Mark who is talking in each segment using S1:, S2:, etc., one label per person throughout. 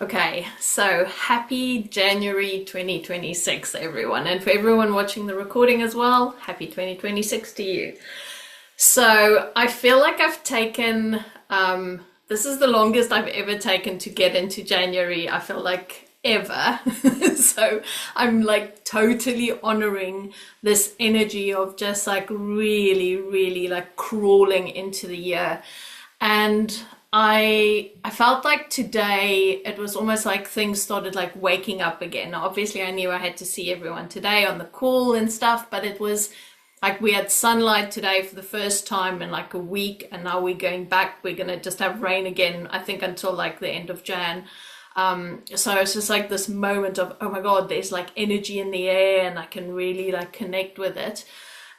S1: Okay, so happy January 2026, everyone. And for everyone watching the recording as well, happy 2026 to you. So I feel like I've taken, this is the longest I've ever taken to get into January, I feel like ever. So I'm like totally honoring this energy of just like really, really like crawling into the year. And I felt like today it was almost like things started like waking up again. Obviously, I knew I had to see everyone today on the call and stuff, but it was like we had sunlight today for the first time in like a week, and now we're going back. We're gonna just have rain again, I think, until like the end of Jan. So it's just like this moment of, oh my God, there's like energy in the air and I can really like connect with it.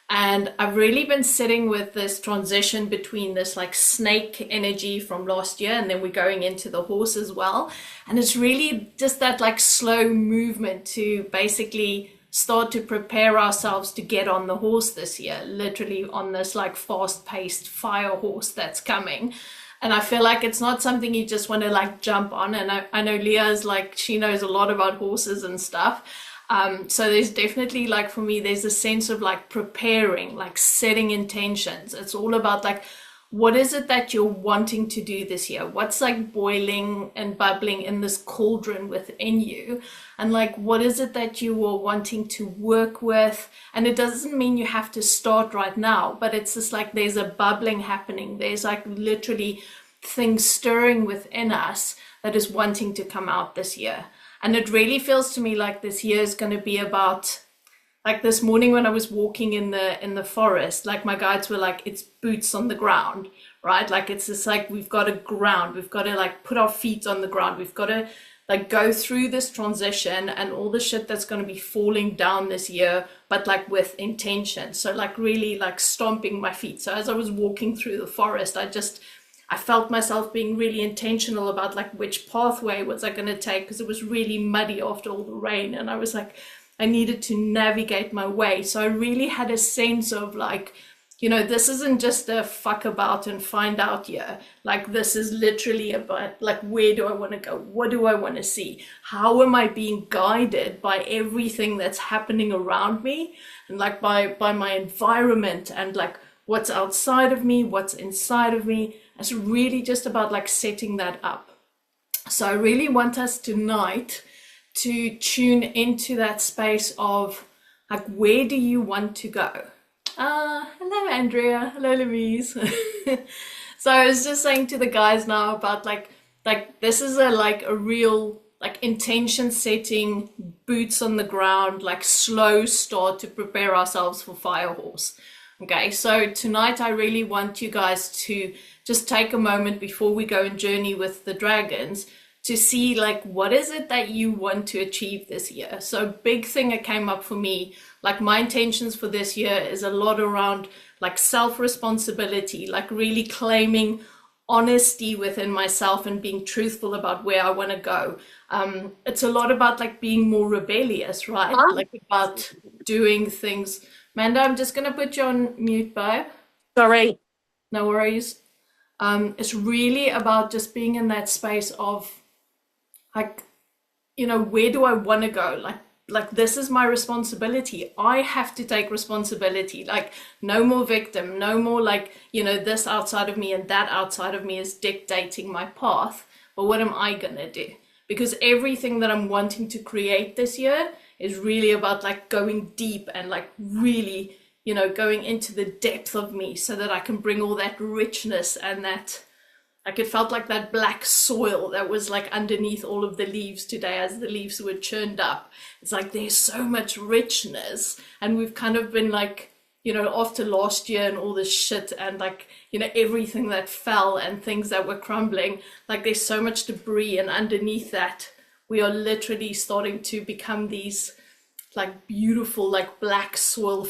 S1: And I've really been sitting with this transition between this like snake energy from last year, and then we're going into the horse as well. And it's really just that like slow movement to basically start to prepare ourselves to get on the horse this year, literally on this like fast paced fire horse that's coming. And I feel like it's not something you just want to like jump on. And I know Leah's like, she knows a lot about horses and stuff. So there's definitely like for me, there's a sense of like preparing, like setting intentions. It's all about like, what is it that you're wanting to do this year? What's like boiling and bubbling in this cauldron within you? And like, what is it that you are wanting to work with? And it doesn't mean you have to start right now, but it's just like there's a bubbling happening. There's like literally things stirring within us that is wanting to come out this year. And it really feels to me like this year is going to be about, like this morning when I was walking in the forest, like my guides were like, it's boots on the ground, right? Like it's just like we've got to ground, we've got to like put our feet on the ground, we've got to like go through this transition and all the shit that's going to be falling down this year, but like with intention. So like really like stomping my feet. So as I was walking through the forest, I felt myself being really intentional about like which pathway was I going to take, because it was really muddy after all the rain, and I was like, I needed to navigate my way. So I really had a sense of like, this isn't just a fuck about and find out year. Like this is literally about like, where do I want to go? What do I want to see? How am I being guided by everything that's happening around me, and like by my environment, and like what's outside of me, what's inside of me. It's really just about like setting that up. So I really want us tonight to tune into that space of like, where do you want to go? Hello Andrea, hello Louise. So I was just saying to the guys now about like this is a real like intention setting, boots on the ground, like slow start to prepare ourselves for fire horse. Okay, so tonight I really want you guys to just take a moment before we go and journey with the dragons to see like, what is it that you want to achieve this year? So big thing that came up for me, like my intentions for this year is a lot around like self-responsibility, like really claiming honesty within myself and being truthful about where I want to go. It's a lot about like being more rebellious, right?
S2: Huh?
S1: Like about doing things. Manda, I'm just gonna put you on mute, babe.
S2: Sorry.
S1: No worries. It's really about just being in that space of like, where do I want to go? Like this is my responsibility. I have to take responsibility. Like no more victim, no more like, this outside of me and that outside of me is dictating my path. But what am I gonna do? Because everything that I'm wanting to create this year is really about like going deep and like really, going into the depth of me so that I can bring all that richness and that, like it felt like that black soil that was like underneath all of the leaves today as the leaves were churned up. It's like there's so much richness, and we've kind of been like, after last year and all this shit and like, everything that fell and things that were crumbling, like there's so much debris, and underneath that we are literally starting to become these like beautiful like black soil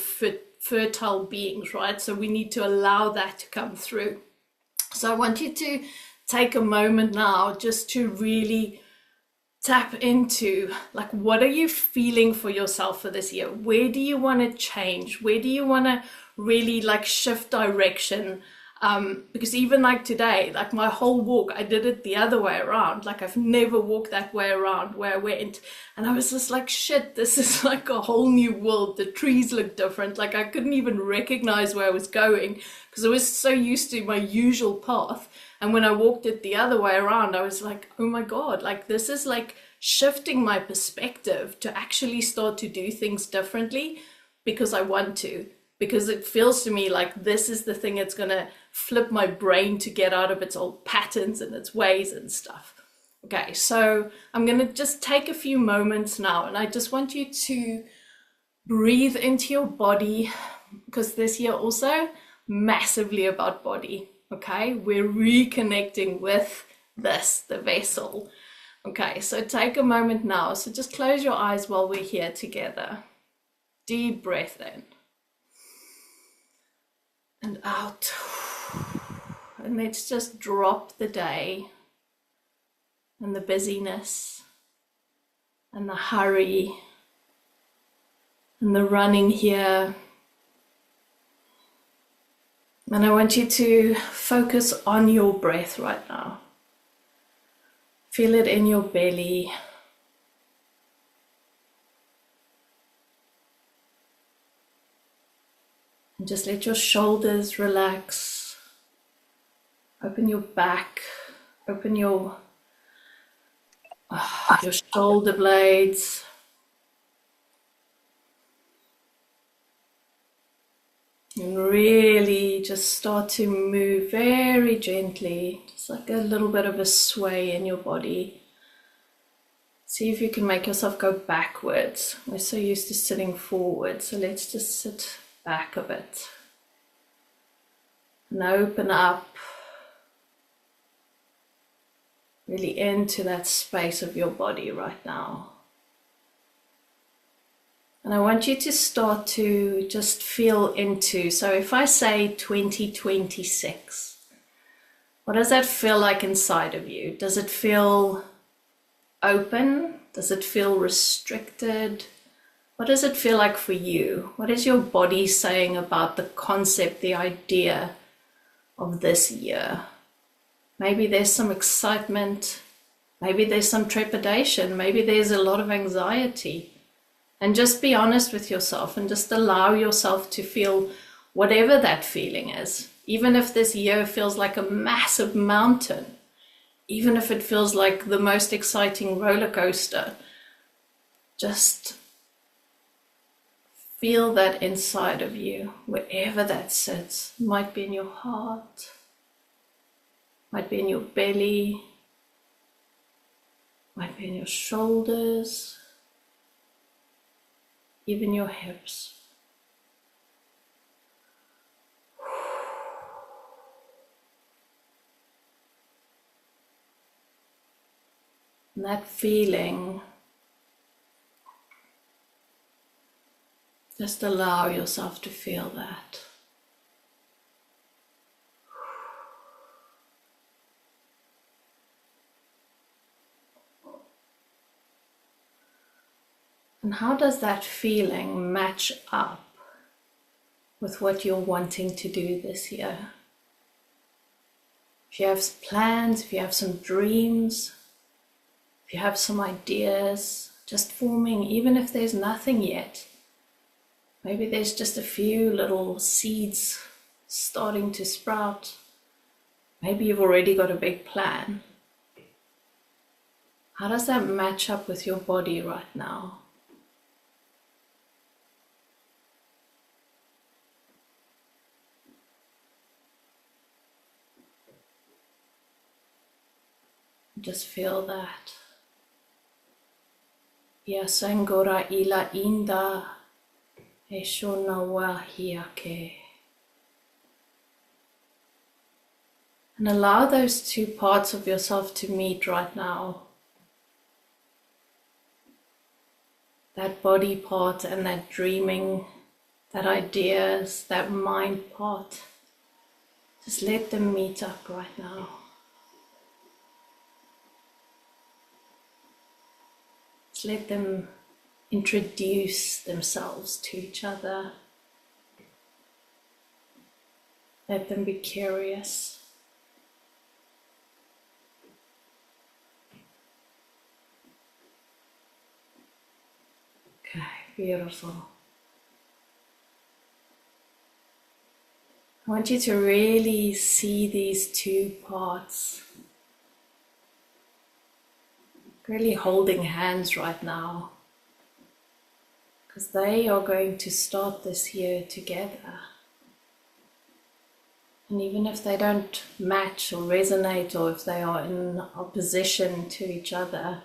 S1: fertile beings, right? So we need to allow that to come through. So I want you to take a moment now just to really tap into like, what are you feeling for yourself for this year? Where do you want to change? Where do you want to really like shift direction? Because even like today, like my whole walk, I did it the other way around. Like I've never walked that way around where I went. And I was just like, shit, this is like a whole new world. The trees look different. Like I couldn't even recognize where I was going because I was so used to my usual path. And when I walked it the other way around, I was like, oh my God, like this is like shifting my perspective to actually start to do things differently because I want to. Because it feels to me like this is the thing that's going to flip my brain to get out of its old patterns and its ways and stuff. Okay, so I'm going to just take a few moments now, and I just want you to breathe into your body, because this year also massively about body. Okay, we're reconnecting with this, the vessel. Okay, so take a moment now. So just close your eyes while we're here together. Deep breath in. And out. And let's just drop the day and the busyness and the hurry and the running here. And I want you to focus on your breath right now. Feel it in your belly. And just let your shoulders relax. Open your back. Open your shoulder blades. And really just start to move very gently, just like a little bit of a sway in your body. See if you can make yourself go backwards. We're so used to sitting forward, so let's just sit back a bit. And open up really into that space of your body right now. And I want you to start to just feel into, so if I say 2026, what does that feel like inside of you? Does it feel open? Does it feel restricted? What does it feel like for you? What is your body saying about the concept, the idea of this year? Maybe there's some excitement, maybe there's some trepidation, maybe there's a lot of anxiety. And just be honest with yourself and just allow yourself to feel whatever that feeling is. Even if this year feels like a massive mountain, even if it feels like the most exciting roller coaster, just feel that inside of you, wherever that sits. It might be in your heart, might be in your belly, might be in your shoulders, even your hips. And that feeling, just allow yourself to feel that. And how does that feeling match up with what you're wanting to do this year? If you have plans, if you have some dreams, if you have some ideas just forming, even if there's nothing yet, maybe there's just a few little seeds starting to sprout. Maybe you've already got a big plan. How does that match up with your body right now? Just feel that. Yasangora ila inda eshona wahiake. And allow those two parts of yourself to meet right now. That body part and that dreaming, that ideas, that mind part. Just let them meet up right now. Just let them introduce themselves to each other. Let them be curious. Okay, beautiful. I want you to really see these two parts, really holding hands right now, because they are going to start this year together. And even if they don't match or resonate, or if they are in opposition to each other,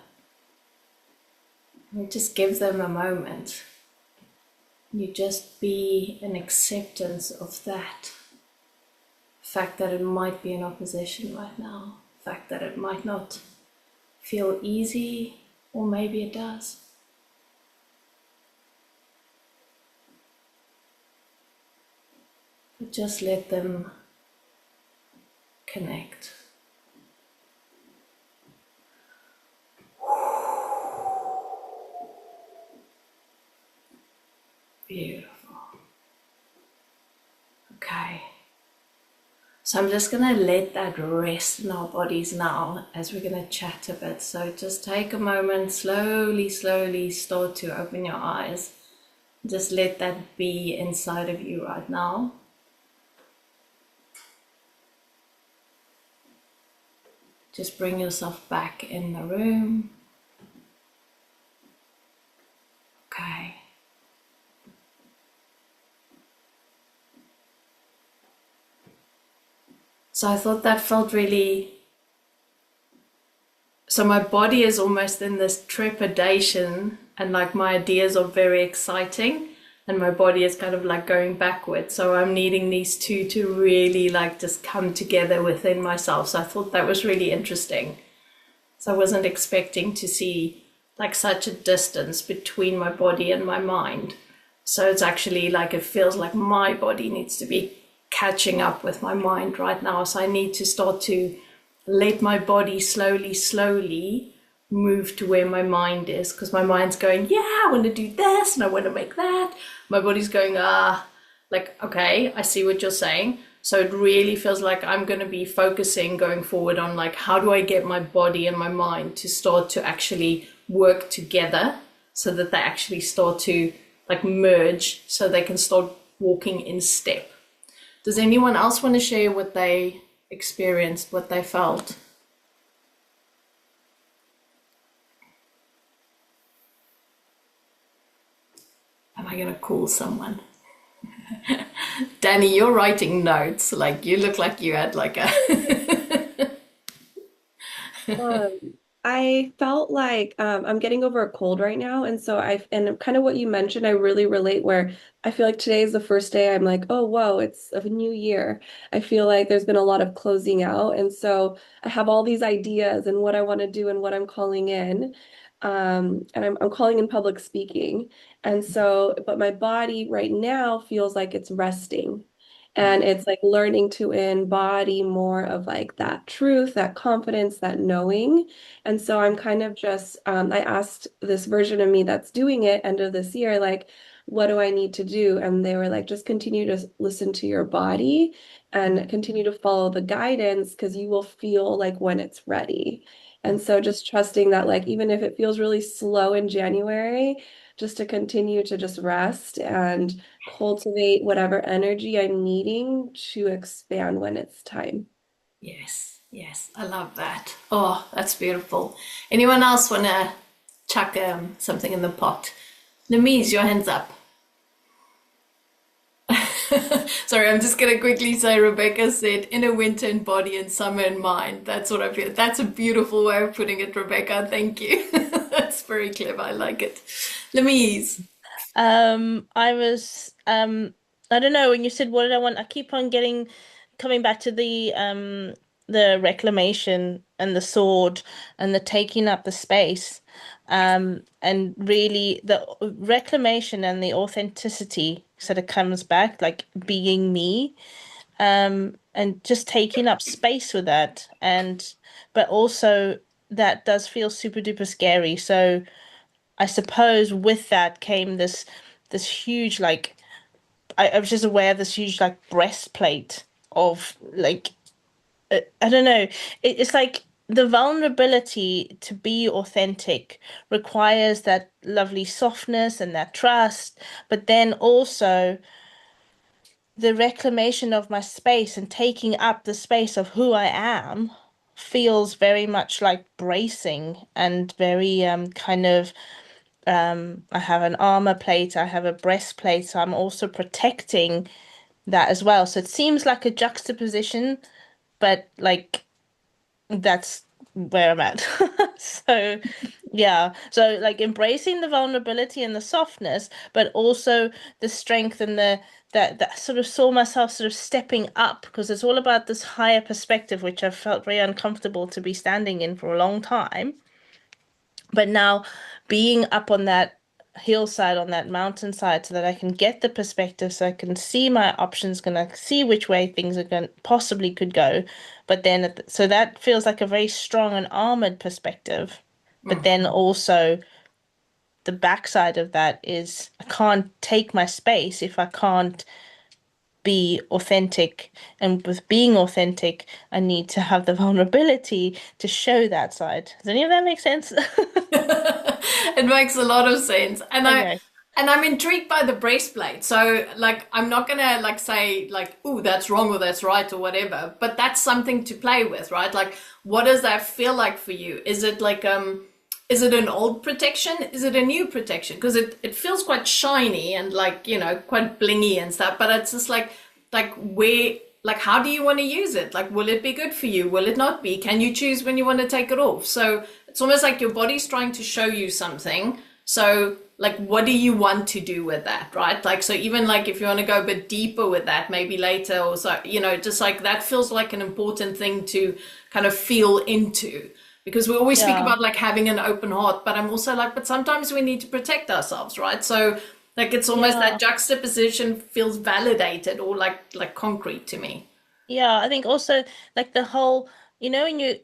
S1: you just give them a moment. You just be in acceptance of that. The fact that it might be in opposition right now, the fact that it might not feel easy, or maybe it does. But just let them connect. Beautiful. Okay. So I'm just going to let that rest in our bodies now as we're going to chat a bit. So just take a moment, slowly, slowly start to open your eyes. Just let that be inside of you right now. Just bring yourself back in the room. Okay. So I thought that felt really... So my body is almost in this trepidation, and like my ideas are very exciting, and my body is kind of like going backwards. So I'm needing these two to really like just come together within myself. So I thought that was really interesting. So I wasn't expecting to see like such a distance between my body and my mind. So it's actually like it feels like my body needs to be catching up with my mind right now. So I need to start to let my body slowly, slowly move to where my mind is, because my mind's going, yeah, I want to do this and I want to make that. My body's going, like, okay, I see what you're saying. So it really feels like I'm going to be focusing going forward on like, how do I get my body and my mind to start to actually work together so that they actually start to like merge, so they can start walking in step. Does anyone else want to share what they experienced, what they felt? Am I going to call someone? Danny, you're writing notes. Like you look like you had like a...
S2: Um, I felt like I'm getting over a cold right now, and so and kind of what you mentioned, I really relate. Where I feel like today is the first day I'm like, oh, whoa, it's a new year. I feel like there's been a lot of closing out, and so I have all these ideas and what I want to do and what I'm calling in. And I'm calling in public speaking. And so, but my body right now feels like it's resting. And it's like learning to embody more of like that truth, that confidence, that knowing. And so I'm kind of just, I asked this version of me that's doing it end of this year, like, what do I need to do? And they were like, just continue to listen to your body and continue to follow the guidance because you will feel like when it's ready. And so just trusting that, like, even if it feels really slow in January, just to continue to just rest and cultivate whatever energy I'm needing to expand when it's time.
S1: Yes, yes, I love that. Oh, that's beautiful. Anyone else want to chuck something in the pot? Namise, your hands up. Sorry, I'm just going to quickly say Rebecca said inner winter in body and summer in mind. That's what I feel. That's a beautiful way of putting it, Rebecca. Thank you. That's very clever. I like it. Louise.
S3: I was I don't know when you said what did I want, I keep on getting coming back to the reclamation and the sword and the taking up the space. And really the reclamation and the authenticity sort of comes back, like being me, and just taking up space with that. And but also that does feel super duper scary. So I suppose with that came this huge like I was just aware of this huge like breastplate of like I don't know. It's like the vulnerability to be authentic requires that lovely softness and that trust, but then also the reclamation of my space and taking up the space of who I am feels very much like bracing and very kind of I have an armor plate, I have a breastplate, so I'm also protecting that as well. So it seems like a juxtaposition, but like that's where I'm at. So, yeah. So, like embracing the vulnerability and the softness, but also the strength and the that sort of saw myself sort of stepping up because it's all about this higher perspective, which I've felt very uncomfortable to be standing in for a long time. But now being up on that hillside, on that mountainside, so that I can get the perspective, so I can see my options, gonna see which way things are going possibly could go. But then, so that feels like a very strong and armored perspective. But then also the backside of that is I can't take my space if I can't be authentic. And with being authentic, I need to have the vulnerability to show that side. Does any of that make sense?
S1: It makes a lot of sense.
S3: Okay.
S1: And I'm intrigued by the breastplate. So like I'm not gonna like say like, ooh, that's wrong or that's right or whatever, but that's something to play with, right? Like what does that feel like for you? Is it like is it an old protection? Is it a new protection? Because it feels quite shiny and like, you know, quite blingy and stuff, but it's just like where like how do you want to use it? Like will it be good for you? Will it not be? Can you choose when you want to take it off? So it's almost like your body's trying to show you something. So like what do you want to do with that, right? Like so even like if you want to go a bit deeper with that maybe later or so, you know, just like that feels like an important thing to kind of feel into because we always speak
S3: Yeah.
S1: about like having an open heart, but I'm also like, but sometimes we need to protect ourselves, right? So like it's almost that
S3: Yeah.
S1: juxtaposition feels validated or like concrete to me.
S3: Yeah. I think also like the whole, when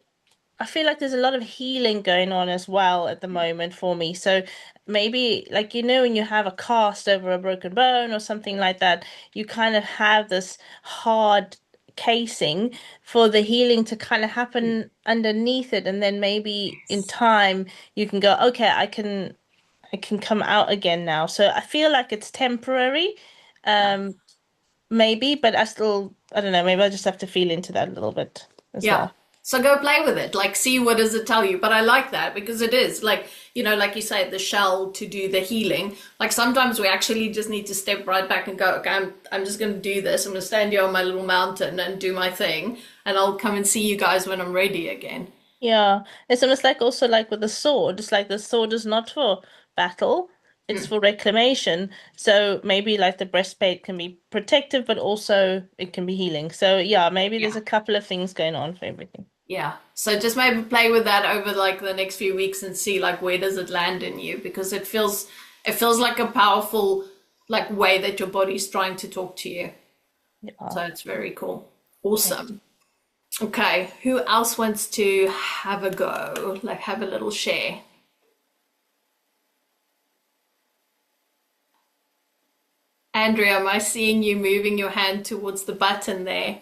S3: I feel like there's a lot of healing going on as well at the moment for me. So maybe like when you have a cast over a broken bone or something like that, you kind of have this hard casing for the healing to kind of happen underneath it, and then maybe in
S1: Yes.
S3: time you can go, okay, I can come out again now. So I feel like it's temporary.
S1: Yeah.
S3: Um, maybe, but I don't know, maybe I just have to feel into that a little bit as
S1: Yeah.
S3: well.
S1: So go play with it. Like see what does it tell you. But I like that because it is like, you know, like you say, the shell to do the healing. Like sometimes we actually just need to step right back and go, okay, I'm just gonna do this. I'm gonna stand here on my little mountain and do my thing. And I'll come and see you guys when I'm ready again.
S3: Yeah, it's almost like also like with the sword. It's like the sword is not for battle, it's
S1: Mm,
S3: for reclamation. So maybe like the breastplate can be protective, but also it can be healing. So yeah, maybe there's
S1: yeah.
S3: a couple of things going on for everything.
S1: Yeah. So just maybe play with that over like the next few weeks and see like where does it land in you because it feels like a powerful like way that your body's trying to talk to you. So
S3: Yeah.
S1: it's very cool.
S3: Thanks.
S1: Awesome. Okay, who else wants to have a go? Like have a little share. Andrea, am I seeing you moving your hand towards the button there?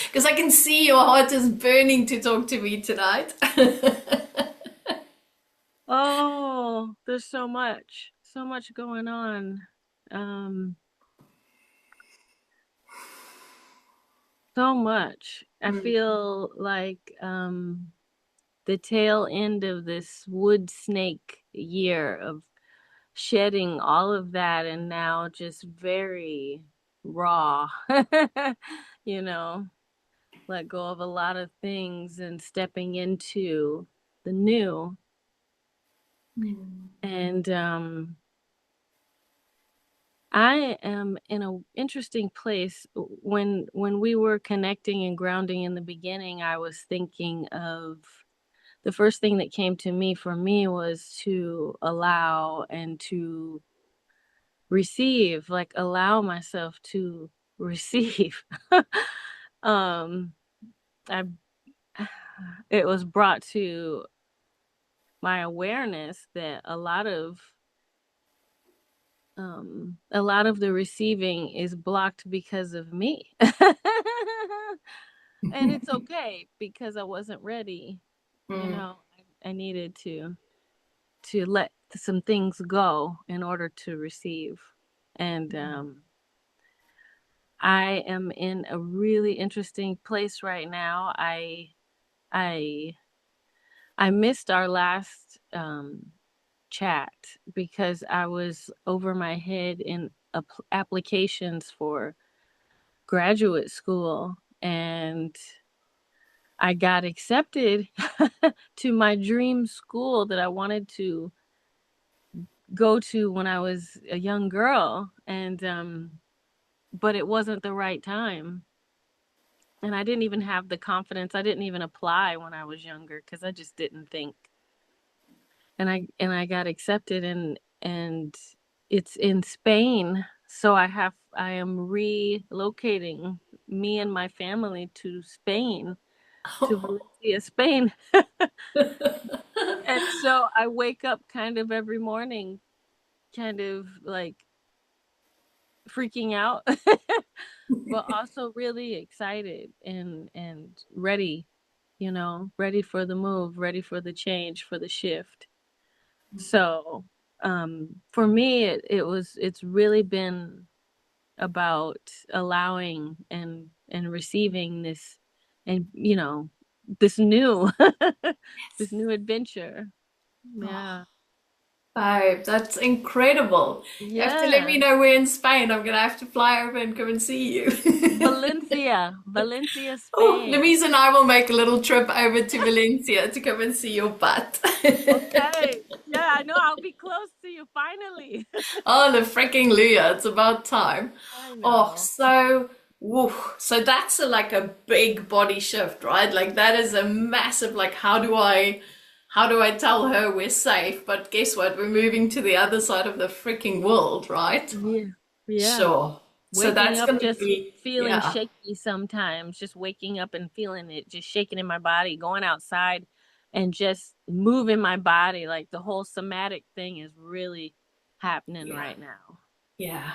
S1: Because I can see your heart is burning to talk to me tonight.
S4: Oh, there's so much going on. Um, so much. I
S1: Mm,
S4: feel like the tail end of this wood snake year of shedding all of that and now just very raw. You know, let go of a lot of things and stepping into the new.
S1: mm,
S4: And I am in a interesting place. When we were connecting and grounding in the beginning, I was thinking of the first thing that came to me for me was to allow and to receive, like allow myself to receive. um I it was brought to my awareness that a lot of a lot of the receiving is blocked because of me. And it's okay because I wasn't ready. You
S1: Mm.
S4: know, I needed to let some things go in order to receive. And I am in a really interesting place right now. I I missed our last chat because I was over my head in applications for graduate school, and I got accepted to my dream school that I wanted to go to when I was a young girl, and but it wasn't the right time. And I didn't even have the confidence. I didn't even apply when I was younger because I just didn't think. And I got accepted, and it's in Spain. So I am relocating me and my family to Spain, to Valencia, Spain. And so I wake up kind of every morning, kind of like freaking out, but also really excited and ready, ready for the move, ready for the change, for the shift. So, for me, it's really been about allowing and receiving this, and this new this new adventure.
S1: Oh,
S4: Yeah.
S1: babe, that's incredible. You have to let me
S4: Yeah.
S1: know we're in Spain. I'm gonna have to fly over and come and see you.
S4: Valencia,
S1: Oh,
S4: Spain.
S1: Louise and I will make a little trip over to Valencia to come and see your butt.
S4: Okay. Yeah, I know I'll be close to you finally.
S1: Oh, the freaking Luya, it's about time.
S4: I
S1: Oh,
S4: know.
S1: so, woo. So that's like a big body shift, right? Like that is a massive, like, how do I tell her we're safe? But guess what? We're moving to the other side of the freaking world, right?
S4: Yeah. Yeah.
S1: Sure. So
S4: Waking
S1: that's
S4: up
S1: gonna
S4: just
S1: be,
S4: feeling
S1: yeah.
S4: shaky sometimes, just waking up and feeling it, just shaking in my body, going outside and just moving my body. Like the whole somatic thing is really happening
S1: Yeah.
S4: right now.
S1: Yeah.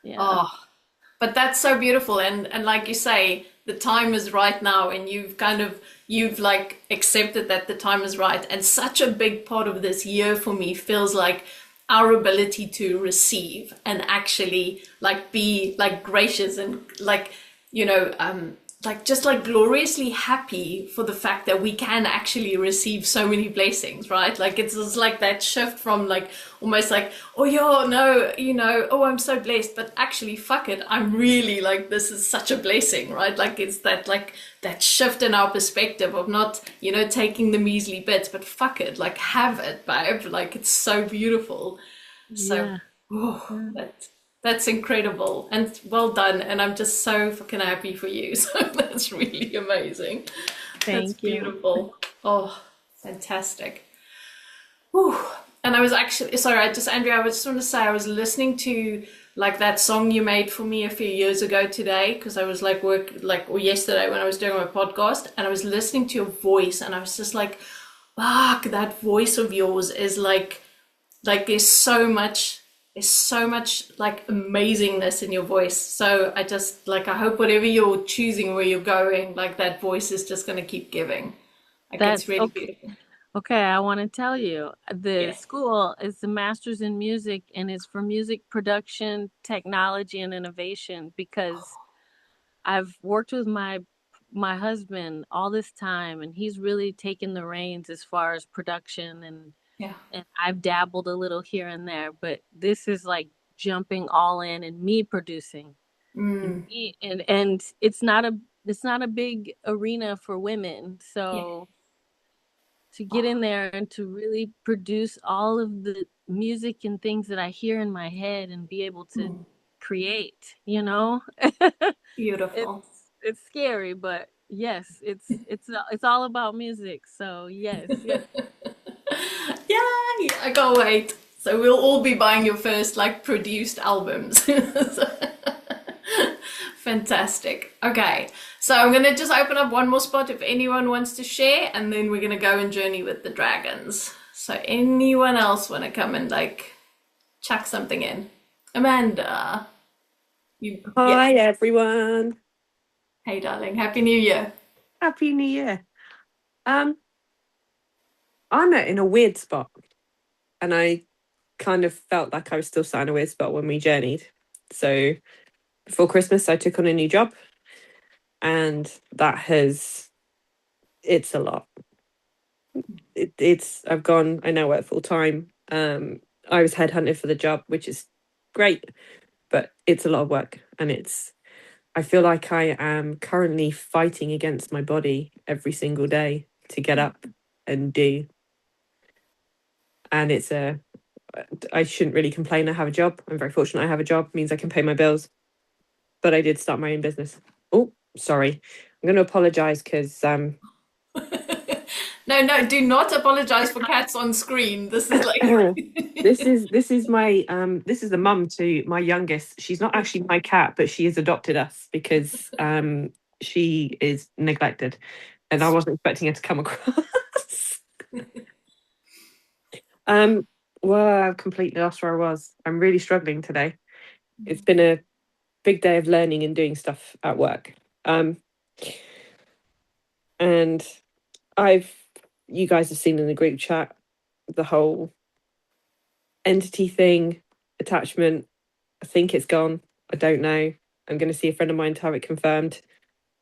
S4: Yeah.
S1: Oh, but that's so beautiful, and like you say, the time is right now, and you've like accepted that the time is right. And such a big part of this year for me feels like our ability to receive and actually like be like gracious and like, like just like gloriously happy for the fact that we can actually receive so many blessings, right? Like it's just like that shift from like almost like, oh yeah, no, oh, I'm so blessed, but actually fuck it, I'm really like, this is such a blessing, right? Like it's that like that shift in our perspective of not, taking the measly bits, but fuck it, like have it, babe. Like it's so beautiful. So,
S4: Yeah.
S1: oh,
S4: Yeah.
S1: that's incredible and well done. And I'm just so fucking happy for you. So that's really amazing. That's
S4: Thank you.
S1: beautiful. Oh, fantastic. Whew. And I was actually, sorry, Andrea, I just want to say, I was listening to like that song you made for me a few years ago today, because I was like or yesterday when I was doing my podcast, and I was listening to your voice, and I was just like, fuck, that voice of yours is like there's so much like amazingness in your voice. So I hope whatever you're choosing, where you're going, like that voice is just going to keep giving. Like it's
S4: That's
S1: really
S4: okay.
S1: beautiful.
S4: Okay, I want to tell you, the
S1: Yeah.
S4: school is the Master's in Music, and it's for music production, technology, and innovation, because I've worked with my husband all this time, and he's really taken the reins as far as production,
S1: Yeah.
S4: and I've dabbled a little here and there, but this is like jumping all in and me producing, and
S1: Mm.
S4: me and it's not a big arena for women.
S1: Yeah.
S4: So to get
S1: Oh,
S4: in there and to really produce all of the music and things that I hear in my head and be able to
S1: mm.
S4: create, it's
S1: Beautiful.
S4: it's scary, but yes, it's all about music. So yes, yes.
S1: Yeah, I can't wait. So we'll all be buying your first like produced albums. Fantastic. Okay, so I'm gonna just open up one more spot if anyone wants to share, and then we're gonna go and journey with the dragons. So anyone else want to come and like chuck something in? Amanda, you, yeah.
S5: Hi everyone.
S1: Hey, darling. Happy New Year.
S5: Happy New Year. Um, I'm in a weird spot, and I kind of felt like I was still sat in a weird spot when we journeyed. So before Christmas, I took on a new job, and it's a lot. I now work full time. I was headhunted for the job, which is great, but it's a lot of work, and I feel like I am currently fighting against my body every single day to get up and do. And I shouldn't really complain. I have a job. I'm very fortunate I have a job. It means I can pay my bills. But I did start my own business. Oh, sorry. I'm going to apologize because
S1: No, do not apologize for cats on screen. This is like
S5: this is the mum to my youngest. She's not actually my cat, but she has adopted us because she is neglected, and I wasn't expecting her to come across. Well, I've completely lost where I was. I'm really struggling today. It's been a big day of learning and doing stuff at work. And you guys have seen in the group chat the whole entity thing, attachment. I think it's gone. I don't know. I'm going to see a friend of mine to have it confirmed.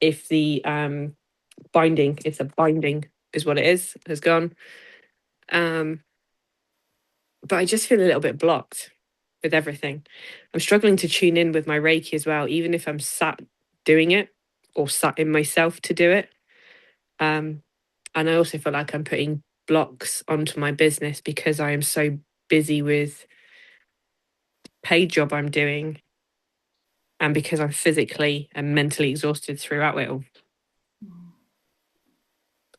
S5: If the binding, it's a binding, is what it is, has gone. But I just feel a little bit blocked with everything. I'm struggling to tune in with my Reiki as well, even if I'm sat doing it or sat in myself to do it. And I also feel like I'm putting blocks onto my business because I am so busy with paid job I'm doing and because I'm physically and mentally exhausted throughout it all.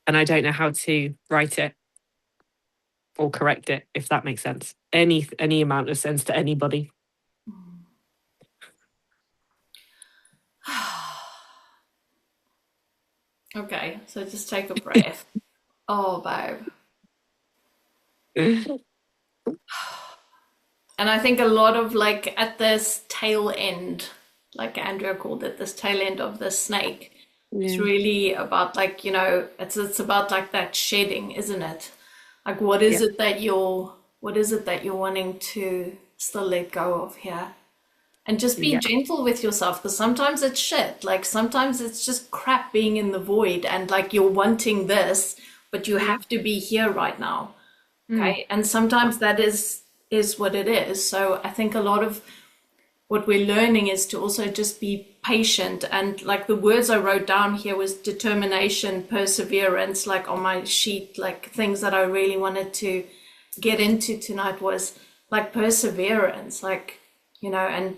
S5: And I don't know how to write it or correct it, if that makes sense. Any amount of sense to anybody.
S1: okay, so just take a breath. Oh, babe. And I think a lot of like at this tail end, like Andrea called it, this tail end of the snake, it's really about like, it's about like that shedding, isn't it? Like what is it that you're wanting to still let go of here? And just be gentle with yourself because sometimes it's shit. Like sometimes it's just crap being in the void and like you're wanting this, but you have to be here right now. Okay. And sometimes that is what it is. So I think a lot of what we're learning is to also just be patient. And like the words I wrote down here was determination, perseverance, like on my sheet, like things that I really wanted to get into tonight was like perseverance, like, and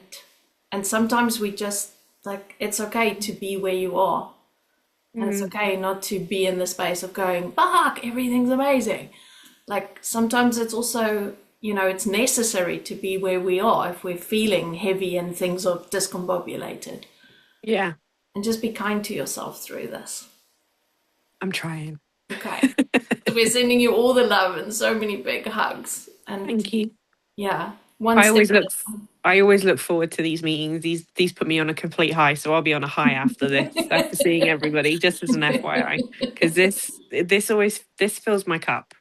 S1: sometimes we just like, it's okay to be where you are. And it's okay not to be in the space of going, fuck, everything's amazing. Like sometimes it's also, it's necessary to be where we are if we're feeling heavy and things are discombobulated.
S5: Yeah.
S1: And just be kind to yourself through this.
S5: I'm trying.
S1: Okay. So we're sending you all the love and so many big hugs. And
S5: thank you.
S1: Yeah.
S5: I always look forward to these meetings. These put me on a complete high, so I'll be on a high after this, after seeing everybody, just as an FYI. Because this fills my cup.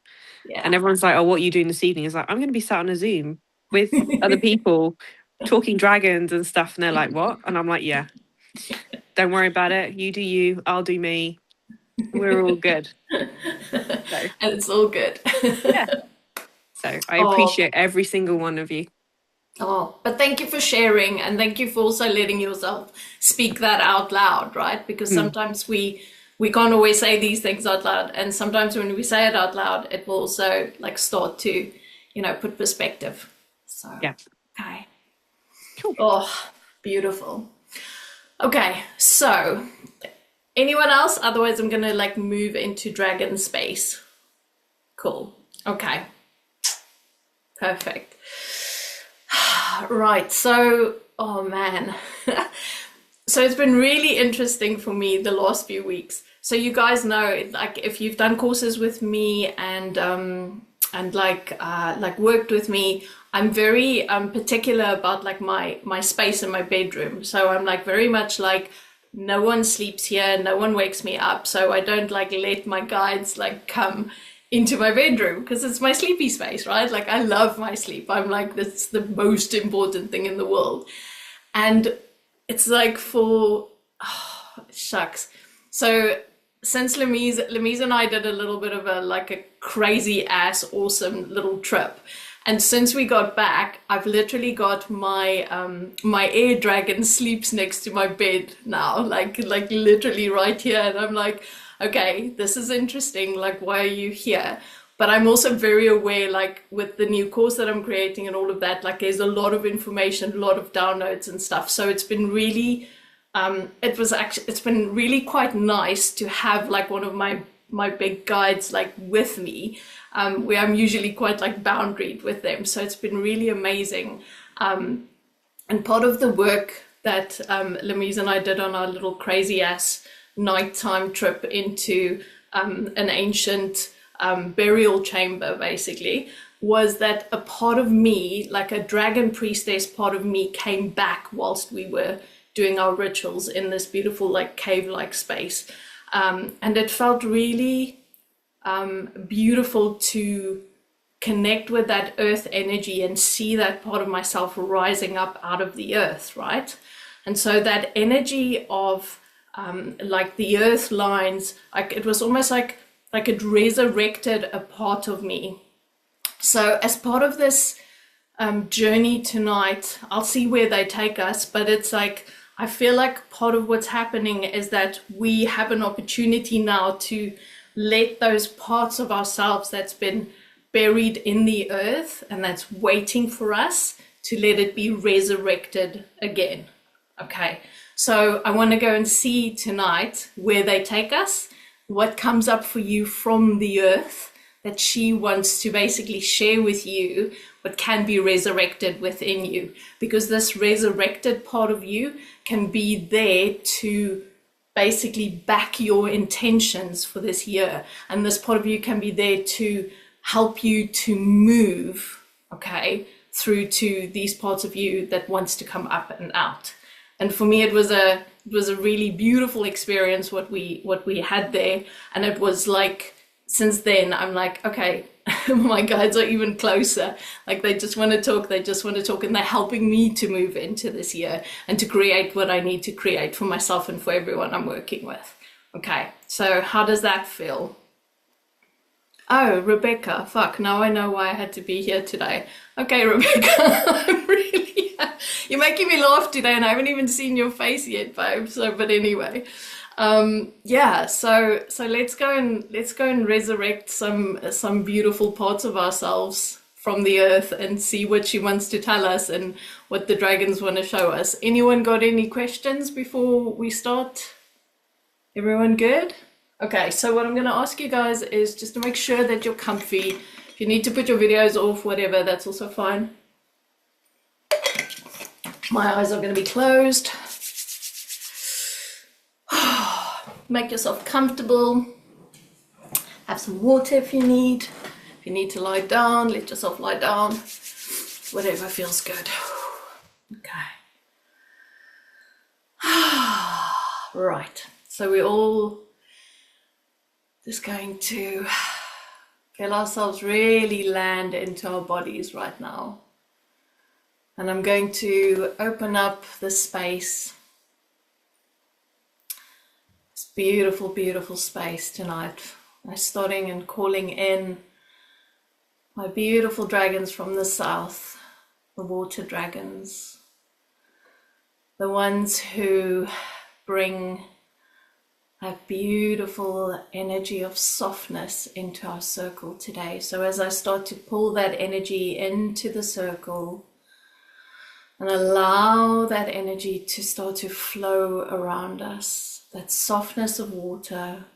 S1: Yeah.
S5: And everyone's like, oh, what are you doing this evening? It's like, I'm going to be sat on a Zoom with other people talking dragons and stuff. And they're like, what? And I'm like, yeah, don't worry about it. You do you, I'll do me. We're all good.
S1: And it's all good.
S5: Yeah. So I appreciate every single one of you.
S1: Oh, but thank you for sharing and thank you for also letting yourself speak that out loud, right? Because sometimes we can't always say these things out loud, and sometimes when we say it out loud, it will also like start to, put perspective. So
S5: yeah.
S1: Okay.
S5: Cool.
S1: Oh, beautiful. Okay, so anyone else? Otherwise, I'm gonna like move into dragon space. Cool. Okay. Perfect. Right. So, oh man. So it's been really interesting for me the last few weeks. So you guys know, like if you've done courses with me and and like worked with me. I'm very particular about like my space in my bedroom. So I'm like very much like, no one sleeps here, no one wakes me up. So I don't like let my guides like come into my bedroom because it's my sleepy space, right? Like I love my sleep. I'm like, that's the most important thing in the world. And it's like shucks. So since Lemise and I did a little bit of a crazy ass awesome little trip. And since we got back, I've literally got my my air dragon sleeps next to my bed now, like literally right here. And I'm like, okay, this is interesting. Like, why are you here? But I'm also very aware, like with the new course that I'm creating and all of that, like there's a lot of information, a lot of downloads and stuff. So it's been really, it's been really quite nice to have like one of my big guides like with me, where I'm usually quite like boundaried with them. So it's been really amazing. And part of the work that Lemise and I did on our little crazy ass nighttime trip into an ancient burial chamber, basically, was that a part of me, like a dragon priestess part of me, came back whilst we were doing our rituals in this beautiful like cave-like space. And it felt really beautiful to connect with that earth energy and see that part of myself rising up out of the earth, right? And so that energy of like the earth lines, like it was almost like it resurrected a part of me. So as part of this journey tonight, I'll see where they take us, but it's like, I feel like part of what's happening is that we have an opportunity now to let those parts of ourselves that's been buried in the earth and that's waiting for us to let it be resurrected again. Okay, so I want to go and see tonight where they take us, what comes up for you from the earth that she wants to basically share with you, what can be resurrected within you, because this resurrected part of you can be there to basically back your intentions for this year. And this part of you can be there to help you to move, okay, through to these parts of you that wants to come up and out. And for me, it was a really beautiful experience what we had there. And it was like, since then, I'm like, okay, my guides are even closer. Like they just want to talk, and they're helping me to move into this year and to create what I need to create for myself and for everyone I'm working with. Okay, so how does that feel? Oh, Rebecca, fuck, now I know why I had to be here today. Okay, Rebecca, I'm really, you're making me laugh today and I haven't even seen your face yet, babe. So, but anyway. Yeah, so let's go and resurrect some beautiful parts of ourselves from the earth and see what she wants to tell us and what the dragons want to show us. Anyone got any questions before we start? Everyone good? Okay, so what I'm going to ask you guys is just to make sure that you're comfy. If you need to put your videos off, whatever, that's also fine. My eyes are going to be closed. Make yourself comfortable. Have some water if you need. If you need to lie down, let yourself lie down. Whatever feels good. Okay. Right. So we're all just going to feel ourselves really land into our bodies right now. And I'm going to open up the space. Beautiful, beautiful space tonight. I'm starting and calling in my beautiful dragons from the south, the water dragons, the ones who bring that beautiful energy of softness into our circle today. So as I start to pull that energy into the circle and allow that energy to start to flow around us, that softness of water,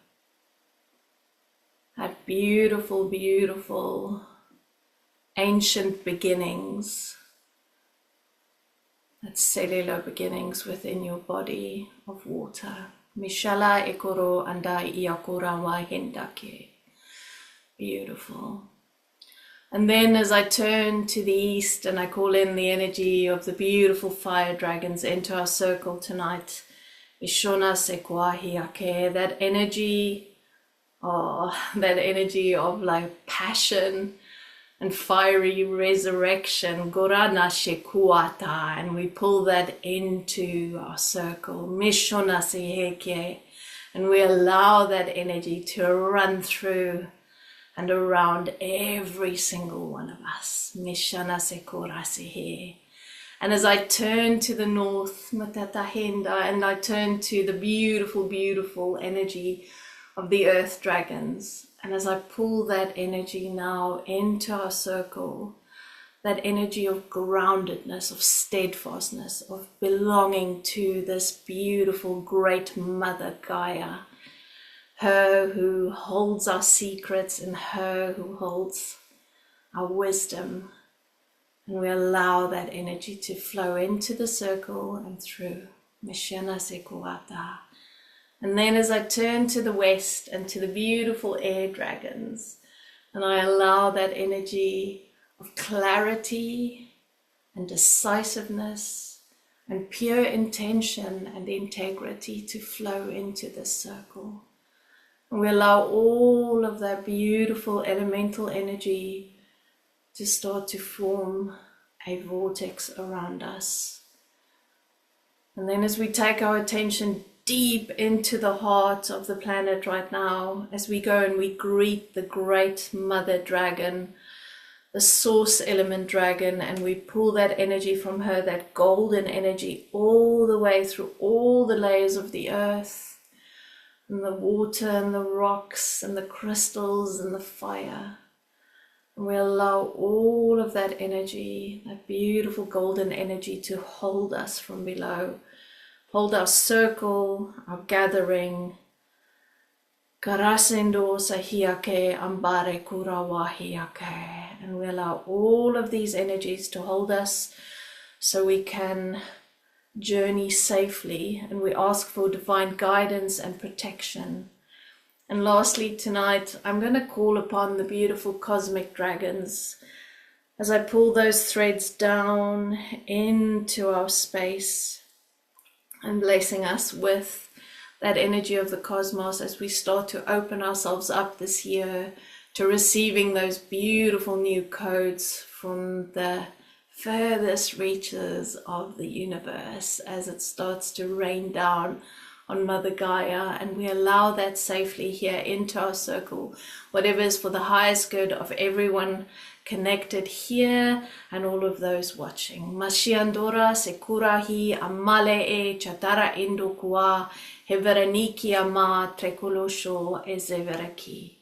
S1: that beautiful, beautiful ancient beginnings, that cellular beginnings within your body of water. Mishala ekoro andai iakura wa hindake. Beautiful. And then as I turn to the east and I call in the energy of the beautiful fire dragons into our circle tonight, Ishona Sekwahiake, that energy of like passion and fiery resurrection, Gorana Shekuata, and we pull that into our circle, Mishona Seheke, and we allow that energy to run through and around every single one of us. Mishana Sekora Sehe. And as I turn to the north, Matatahinda, and I turn to the beautiful, beautiful energy of the earth dragons, and as I pull that energy now into our circle, that energy of groundedness, of steadfastness, of belonging to this beautiful, great Mother Gaia, her who holds our secrets and her who holds our wisdom. And we allow that energy to flow into the circle and through. Mishana Sekuata. And then as I turn to the west and to the beautiful air dragons, and I allow that energy of clarity and decisiveness and pure intention and integrity to flow into this circle. And we allow all of that beautiful elemental energy to start to form a vortex around us. And then as we take our attention deep into the heart of the planet right now, as we go and we greet the great Mother Dragon, the source element dragon, and we pull that energy from her, that golden energy, all the way through all the layers of the earth, and the water and the rocks and the crystals and the fire. And we allow all of that energy, that beautiful golden energy, to hold us from below, hold our circle, our gathering. Karasendo sahiake ambare kurawahiake. And we allow all of these energies to hold us so we can journey safely, and we ask for divine guidance and protection. And lastly tonight, I'm going to call upon the beautiful cosmic dragons as I pull those threads down into our space and blessing us with that energy of the cosmos as we start to open ourselves up this year to receiving those beautiful new codes from the furthest reaches of the universe as it starts to rain down on Mother Gaia, and we allow that safely here into our circle, whatever is for the highest good of everyone connected here and all of those watching. Mashiandora sekurahi amale e chatara indukua heveraniki ama trekulosho ezeveraki.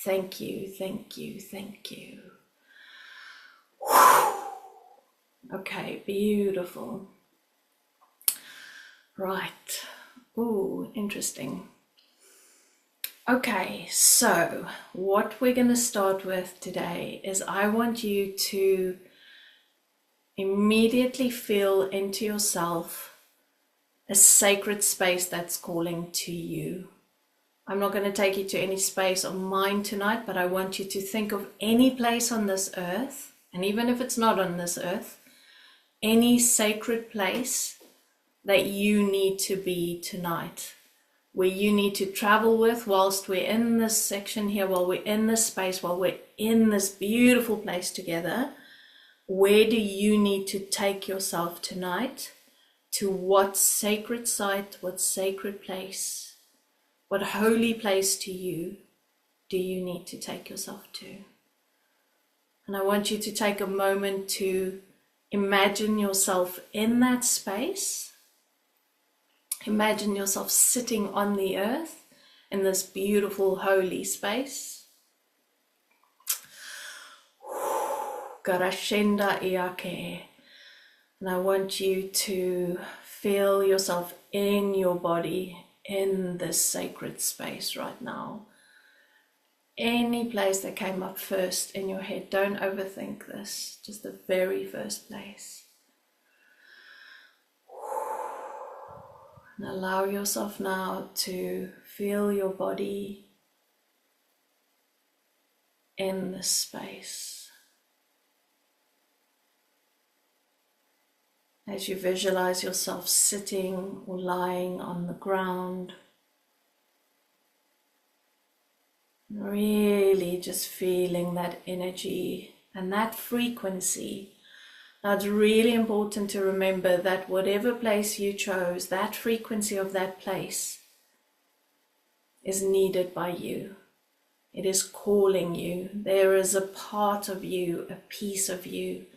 S1: Thank you, thank you, thank you. Okay, beautiful. Right. Ooh, interesting. Okay, so what we're going to start with today is I want you to immediately feel into yourself a sacred space that's calling to you. I'm not going to take you to any space of mine tonight, but I want you to think of any place on this earth, and even if it's not on this earth, any sacred place that you need to be tonight, where you need to travel with whilst we're in this section here, while we're in this space, while we're in this beautiful place together. Where do you need to take yourself tonight? To what sacred site, what sacred place, what holy place to you do you need to take yourself to? And I want you to take a moment to imagine yourself in that space. Imagine yourself sitting on the earth in this beautiful holy space. Garashenda iake. And I want you to feel yourself in your body in this sacred space right now. Any place that came up first in your head, don't overthink this, just the very first place. And allow yourself now to feel your body in this space. as you visualize yourself sitting or lying on the ground. Really just feeling that energy and that frequency. Now it's really important to remember that whatever place you chose, that frequency of that place is needed by you. It is calling you. There is a part of you, a piece of you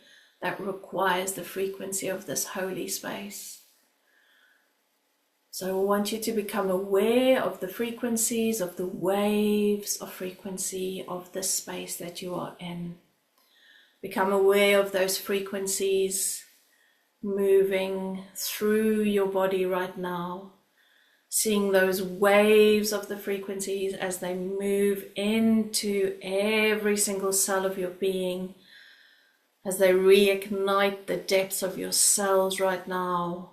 S1: that requires the frequency of this holy space. So I want you to become aware of the frequencies, of the waves of frequency of the space that you are in. Become aware of those frequencies moving through your body right now. Seeing those waves of the frequencies as they move into every single cell of your being, as they reignite the depths of your cells right now,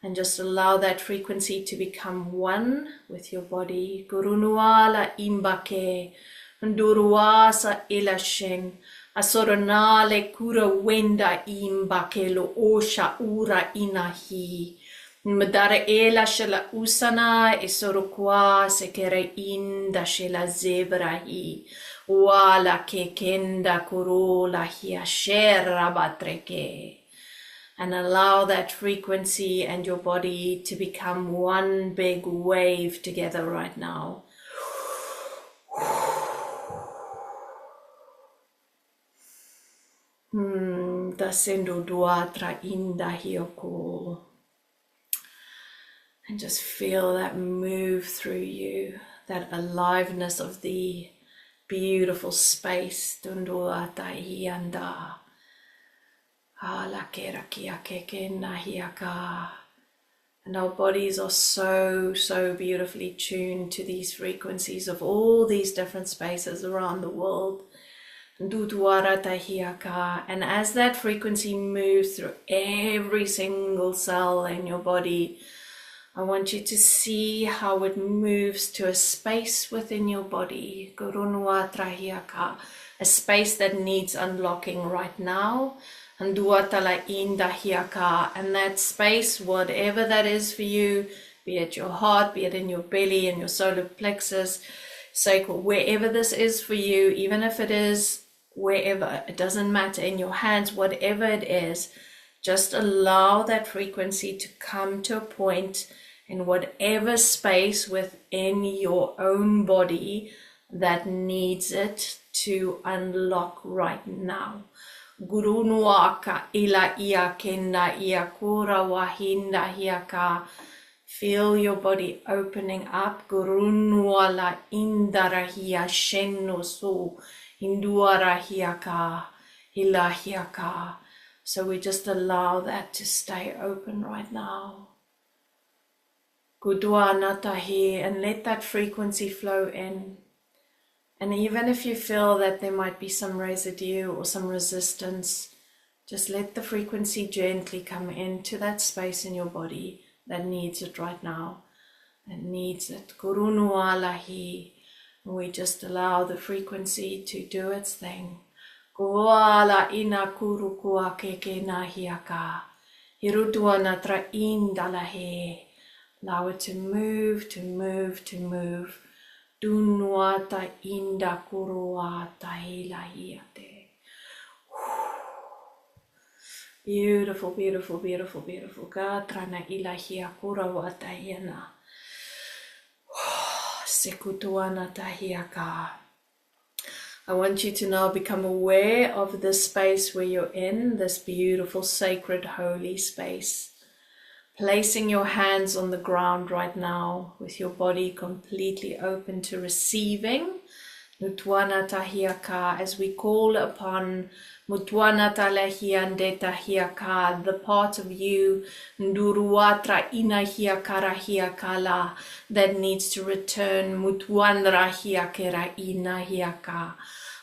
S1: and just allow that frequency to become one with your body. Gurunuala imbake, nduruasa ilashin, asoranale kura wenda imbake lo osha ura inahi. Madara ela shela usana esorokwa sekere inda shela zebrahi wala kekenda kurola hiashera batreke. And allow that frequency and your body to become one big wave together right now. Dasendo duatra inda hioko. And just feel that move through you, that aliveness of the beautiful space. Dunduata ianda. And our bodies are so beautifully tuned to these frequencies of all these different spaces around the world. And as that frequency moves through every single cell in your body, I want you to see how it moves to a space within your body, a space that needs unlocking right now. And that space, whatever that is for you, be it your heart, be it in your belly, in your solar plexus, sacral, wherever this is for you, even if it is wherever, it doesn't matter, in your hands, whatever it is, just allow that frequency to come to a point in whatever space within your own body that needs it to unlock right now. Guru nuaka ila ia kenda ia kura wahinda hiaka. Feel your body opening up. Guru nuala indara hia shenno so induara hiaka ila hiaka. So we just allow that to stay open right now. Gudua natahi, and let that frequency flow in. And even if you feel that there might be some residue or some resistance, just let the frequency gently come into that space in your body that needs it right now, that needs it. Gurunualahi. We just allow the frequency to do its thing. Goala ina kurukua keke nahiaka. Hirutua natra indalahe. Allow it to move, to move, to move. Dunuata inda kuruata ilahiate. Beautiful, beautiful, beautiful, beautiful. Gatrana ilahia kurawata yana. Sekutuana tahiaka. I want you to now become aware of the space where you're in, this beautiful, sacred, holy space. Placing your hands on the ground right now with your body completely open to receiving Nutwana Tahiaka as we call upon Mutwana Talahiande Tahiaka, the part of you Nduruatra Inahiakara Hiakala that needs to return Mutwandra Hiakera Inahiaka.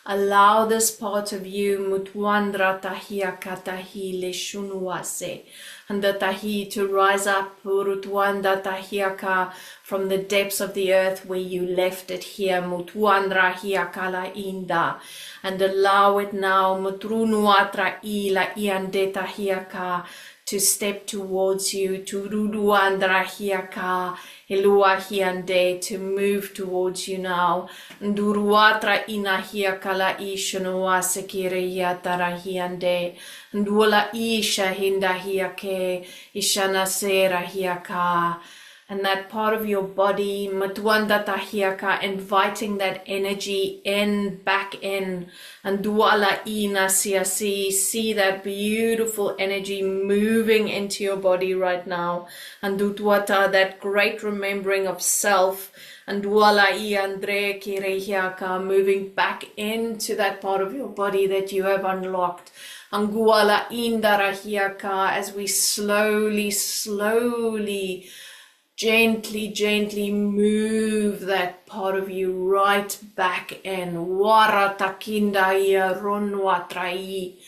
S1: Allow this part of you Mutwandra Tahiaka Tahile Shunuase and the tahi to rise up Urutwanda tahiaka from the depths of the earth where you left it here, Mutwandra hiakala inda, and allow it now Mutrunuatra ila iande tahiaka to step towards you, to ruruandrahiaka, eluahiande, to move towards you now. Nduruatra inahiaka la ishanua sekirehia tarahiande, ndula isha hindahiake, ishana serahiaka. And that part of your body, matuanda tahiaka, inviting that energy in, back in, and duala ina siasi, see that beautiful energy moving into your body right now, and dutuata, that great remembering of self, and duala I andre kirehiaka, moving back into that part of your body that you have unlocked. Anguala indarahiaka, as we slowly gently move that part of you right back in. Wara takinda ia ronwa trai.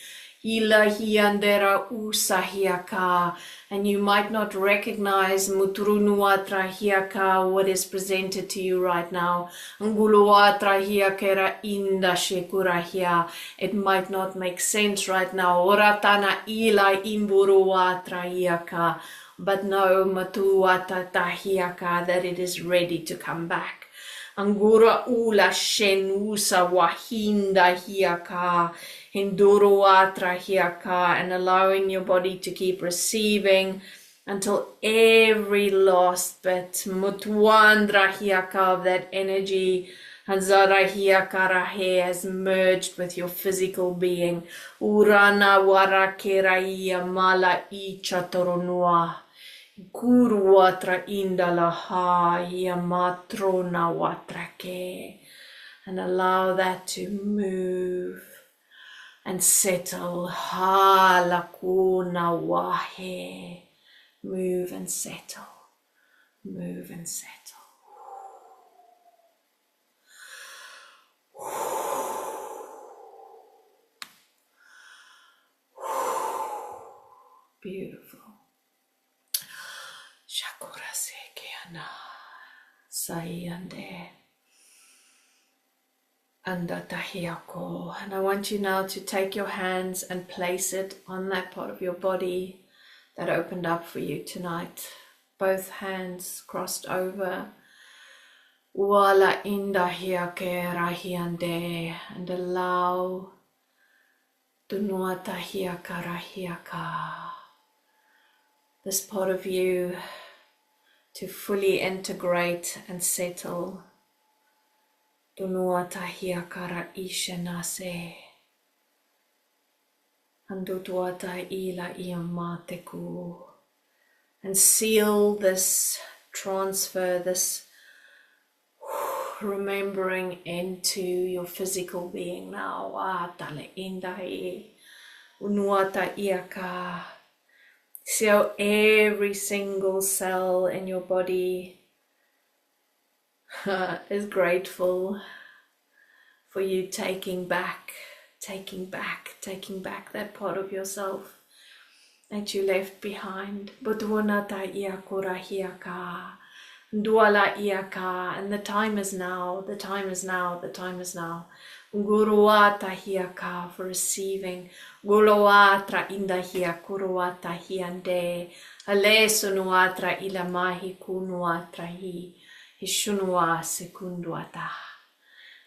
S1: Ilahi andera usahiaka. And you might not recognize muturunua trahiaka, what is presented to you right now. Ngulua trahiakera inda shekurahia. It might not make sense right now. Oratana ila imburua trahiaka. But know matuata tahiaka, that it is ready to come back. Angura ula shenusa wahinda hiaka, hinduruatra hiaka, and allowing your body to keep receiving until every last bit mutuandra hiaka of that energy Hanzara hiakarahe has merged with your physical being. Urana warakeraia mala ichatoronua. Guru watra indalaha ia matrona watrake. And allow that to move and settle. Ha lakuna wahe. Move and settle. Move and settle. Beautiful. Shakura sekeana sayande andatahiako. And I want you now to take your hands and place it on that part of your body that opened up for you tonight. Both hands crossed over. Wala indahiake rahiande, and allow dunuatahiaka rahiaka, this part of you to fully integrate and settle. Dunuatahiaka ra ishenase, andutuata ila iamateku, and seal this transfer, this remembering into your physical being now. Atale indai unuata iaka. See how every single cell in your body is grateful for you taking back that part of yourself that you left behind. Butuanata iakurahiaka. Duala iaka, and the time is now, the time is now, the time is now. Guruata hiaka, for receiving. Guruatra indahia kuruata hiande. Ale sunuatra ilamahi kunuatra hi. Hishunua sekunduata.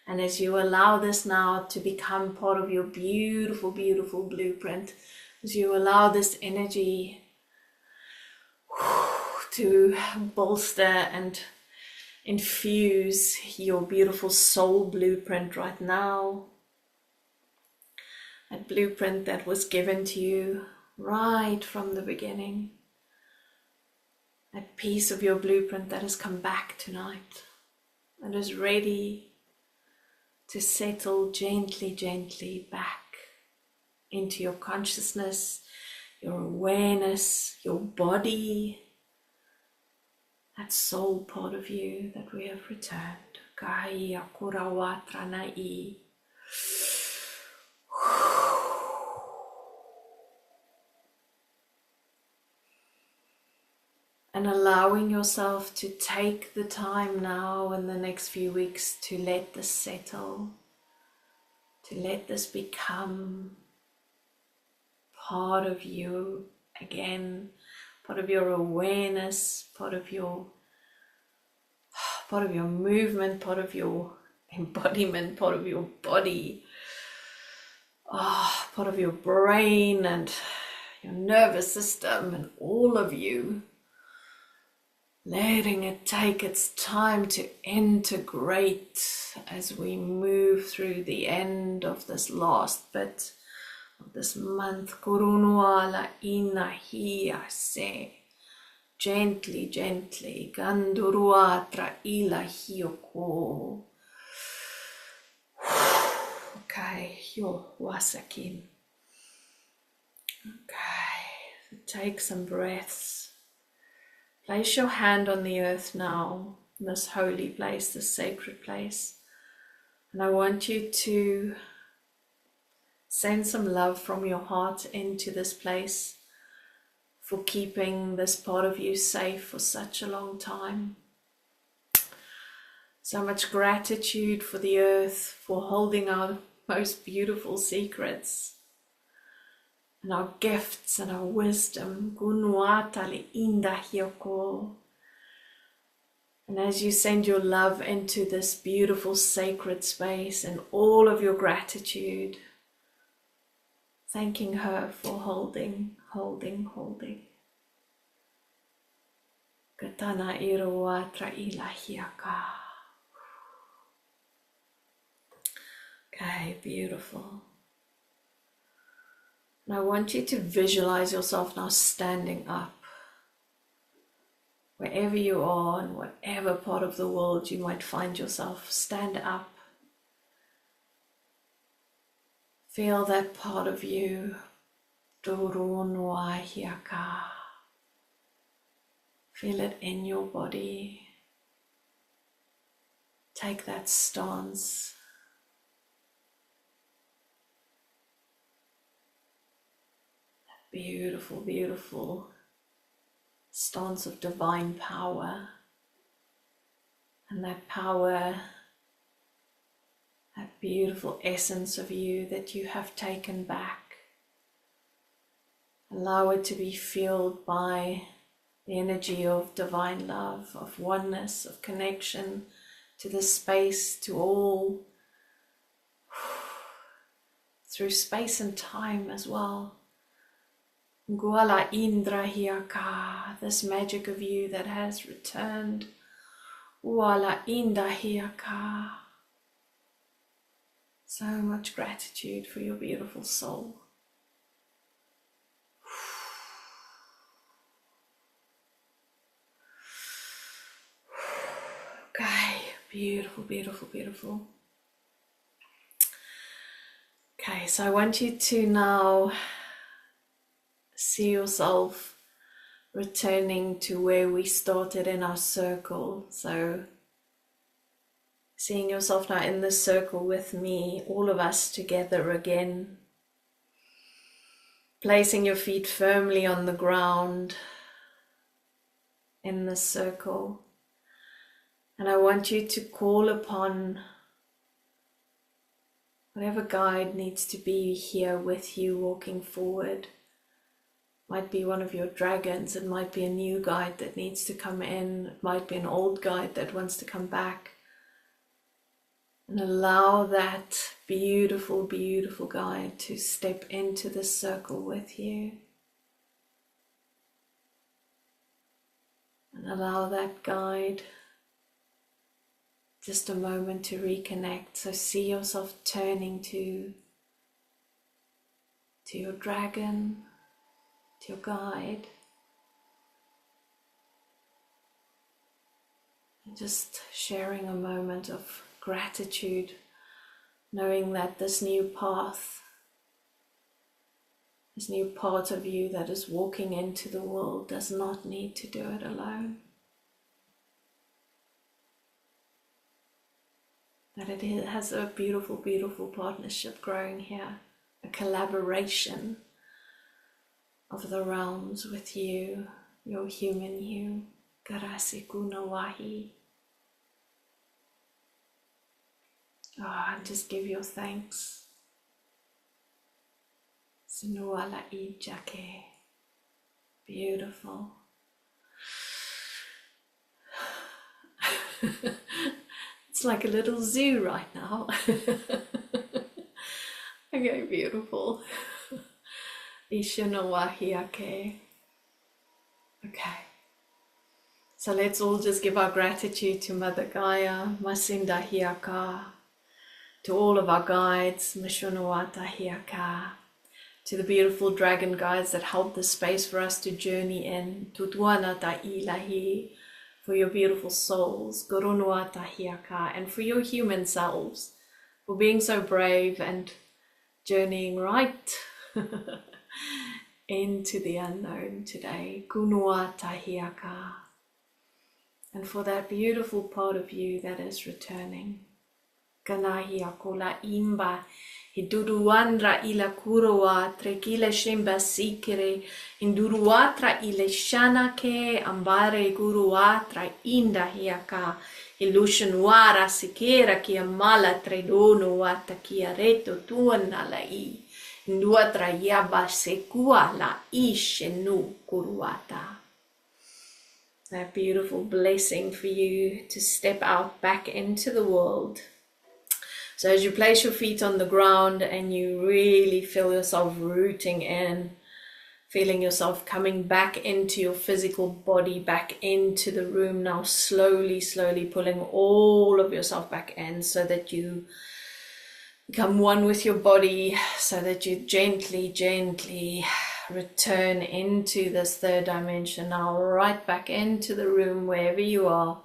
S1: And as you allow this now to become part of your beautiful, beautiful blueprint, as you allow this energy to bolster and infuse your beautiful soul blueprint right now. That blueprint that was given to you right from the beginning. That piece of your blueprint that has come back tonight and is ready to settle gently back into your consciousness, your awareness, your body, that soul part of you that we have returned. Kaya kurawatra nai. And allowing yourself to take the time now in the next few weeks to let this settle, to let this become part of you, again, part of your awareness, part of your movement, part of your embodiment, part of your body, part of your brain and your nervous system, and all of you, letting it take its time to integrate as we move through the end of this last bit of this month. Kurunua la ina hia se. Gently, gently. Gandurua tra ila hioko. Okay, yo wasakin. Okay, so take some breaths. Place your hand on the earth now, in this holy place, this sacred place. And I want you to send some love from your heart into this place for keeping this part of you safe for such a long time. So much gratitude for the earth, for holding our most beautiful secrets and our gifts and our wisdom. And as you send your love into this beautiful sacred space and all of your gratitude, thanking her for holding. Katana iroa tra ilahiaka. Okay, beautiful. And I want you to visualize yourself now standing up. Wherever you are, in whatever part of the world you might find yourself, stand up. Feel that part of you. Doronwahiaka. Feel it in your body. Take that stance. Beautiful, beautiful stance of divine power. And that power, that beautiful essence of you that you have taken back. Allow it to be fueled by the energy of divine love, of oneness, of connection to the space, to all, through space and time as well. Guala Indra Hiaka, this magic of you that has returned. Wala Inda Hiaka. So much gratitude for your beautiful soul. Okay, beautiful, beautiful, beautiful. Okay, so I want you to now see yourself returning to where we started in our circle. So seeing yourself now in this circle with me, all of us together again. Placing your feet firmly on the ground in this circle. And I want you to call upon whatever guide needs to be here with you walking forward. Might be one of your dragons, it might be a new guide that needs to come in, it might be an old guide that wants to come back. And allow that beautiful, beautiful guide to step into the circle with you. And allow that guide just a moment to reconnect. So see yourself turning to your dragon, to your guide. And just sharing a moment of gratitude, knowing that this new path, this new part of you that is walking into the world does not need to do it alone. That it has a beautiful, beautiful partnership growing here, a collaboration of the realms with you, your human you, Karasikuna Wahi. And just give your thanks. Sinuala I Jake. Beautiful. It's like a little zoo right now. Okay, beautiful. Ishanawahiake. Okay. So let's all just give our gratitude to Mother Gaia, Masinda Hiaka, to all of our guides, Mishunawata Hiaka, to the beautiful dragon guides that hold the space for us to journey in, Tutuanata Ilahi, for your beautiful souls, Gurunuata Hiaka, and for your human selves, for being so brave and journeying right into the unknown today, Kunuata Hiaka, and for that beautiful part of you that is returning. Kanahiakola imba, hiduruandra ila kuroa, trekile shemba sikere, induruatra ile shanake, ambare guruatra inda hiaka, ilushanwara sikera ki amala tredono wata ki areto tuana la I, induatra yaba sekua la ishenu kuruata. That beautiful blessing for you to step out back into the world. So as you place your feet on the ground and you really feel yourself rooting in, feeling yourself coming back into your physical body, back into the room now, slowly, slowly pulling all of yourself back in so that you become one with your body, so that you gently, gently return into this third dimension now, right back into the room wherever you are.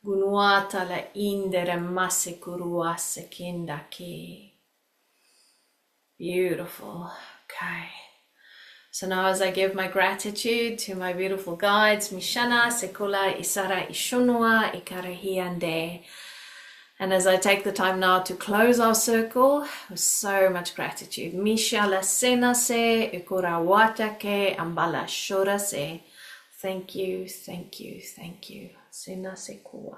S1: Gunuata la indere masse kuruase kindaki. Beautiful. Okay. So now as I give my gratitude to my beautiful guides, Mishana, Sekula, Isara, Ishunua, Ikarahiande. And as I take the time now to close our circle with so much gratitude. Misha la senase, Ikurawata ke, Ambala shorase. Thank you, thank you, thank you. Senasekua.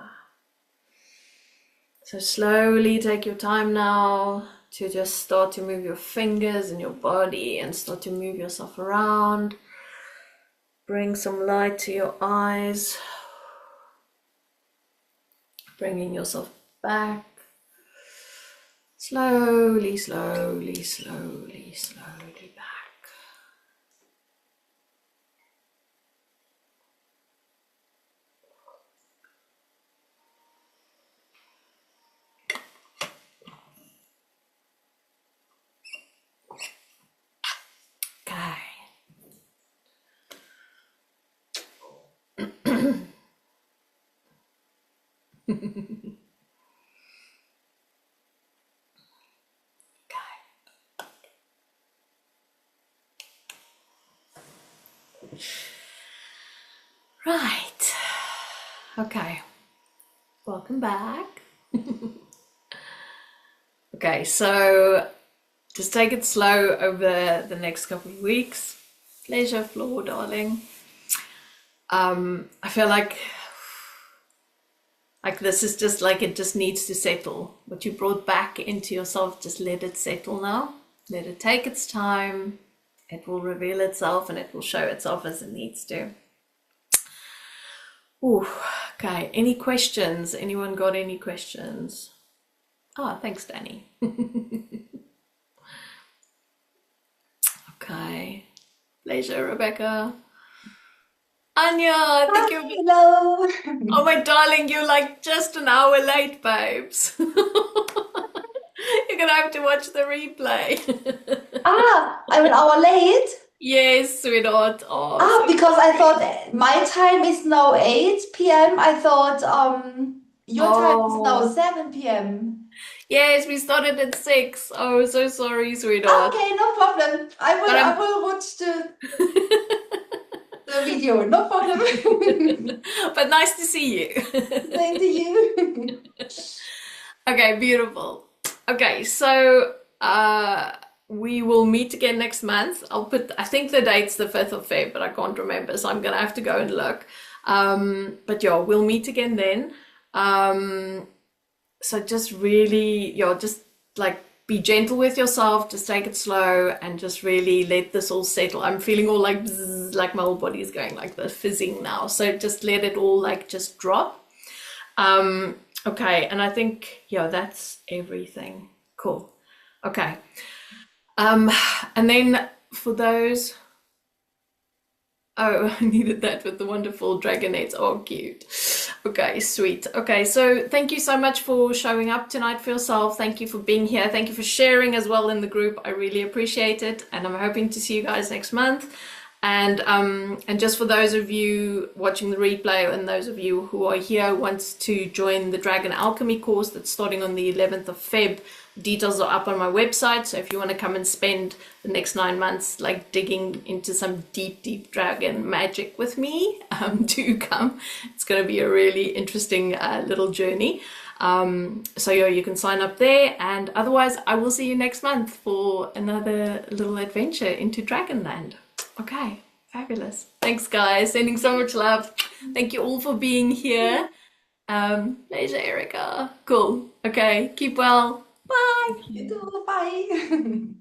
S1: So slowly take your time now to just start to move your fingers and your body and start to move yourself around. Bring some light to your eyes. Bringing yourself back. Slowly, slowly, slowly, slowly back. Right. Okay. Welcome back. Okay, so just take it slow over the next couple of weeks. Pleasure floor, darling. I feel like this is just like it just needs to settle. What you brought back into yourself, just let it settle now. Let it take its time. It will reveal itself and it will show itself as it needs to. Ooh, okay, any questions? Anyone got any questions? Oh, thanks, Danny. Okay. Pleasure, Rebecca. Anya, I think you're...
S6: Hello.
S1: Oh, my darling, you're like just an hour late, babes. You're gonna have to watch the replay.
S6: I'm an hour late.
S1: Yes, sweetheart. Oh,
S6: Because I thought my time is now 8 p.m. I thought your time is now
S1: oh.
S6: 7 p.m.
S1: Yes, we started at 6. Oh, so sorry, sweetheart.
S6: Okay, no problem. I will watch the video. No problem.
S1: But nice to see you.
S6: Same to you.
S1: Okay, beautiful. Okay, so we will meet again next month. I think the date's the 5th of Feb, but I can't remember, so I'm gonna have to go and look. But yeah, we'll meet again then. So just really, just like be gentle with yourself, just take it slow and just really let this all settle. I'm feeling all like bzzz, like my whole body is going like this, fizzing now. So just let it all like just drop. Okay, and I think, yeah, that's everything. Cool. Okay. And then for those, oh, I needed that with the wonderful dragonettes. Oh, cute. Okay, sweet. Okay, so thank you so much for showing up tonight for yourself. Thank you for being here. Thank you for sharing as well in the group. I really appreciate it. And I'm hoping to see you guys next month. And just for those of you watching the replay and those of you who are here wants to join the Dragon Alchemy course that's starting on the 11th of Feb, details are up on my website. So if you want to come and spend the next 9 months like digging into some deep dragon magic with me, do come. It's going to be a really interesting little journey. So yeah, you can sign up there, and otherwise I will see you next month for another little adventure into Dragonland. Okay, fabulous. Thanks, guys. Sending so much love. Thank you all for being here. Pleasure, Erica. Cool. Okay, keep well. Bye.
S6: You too. Bye.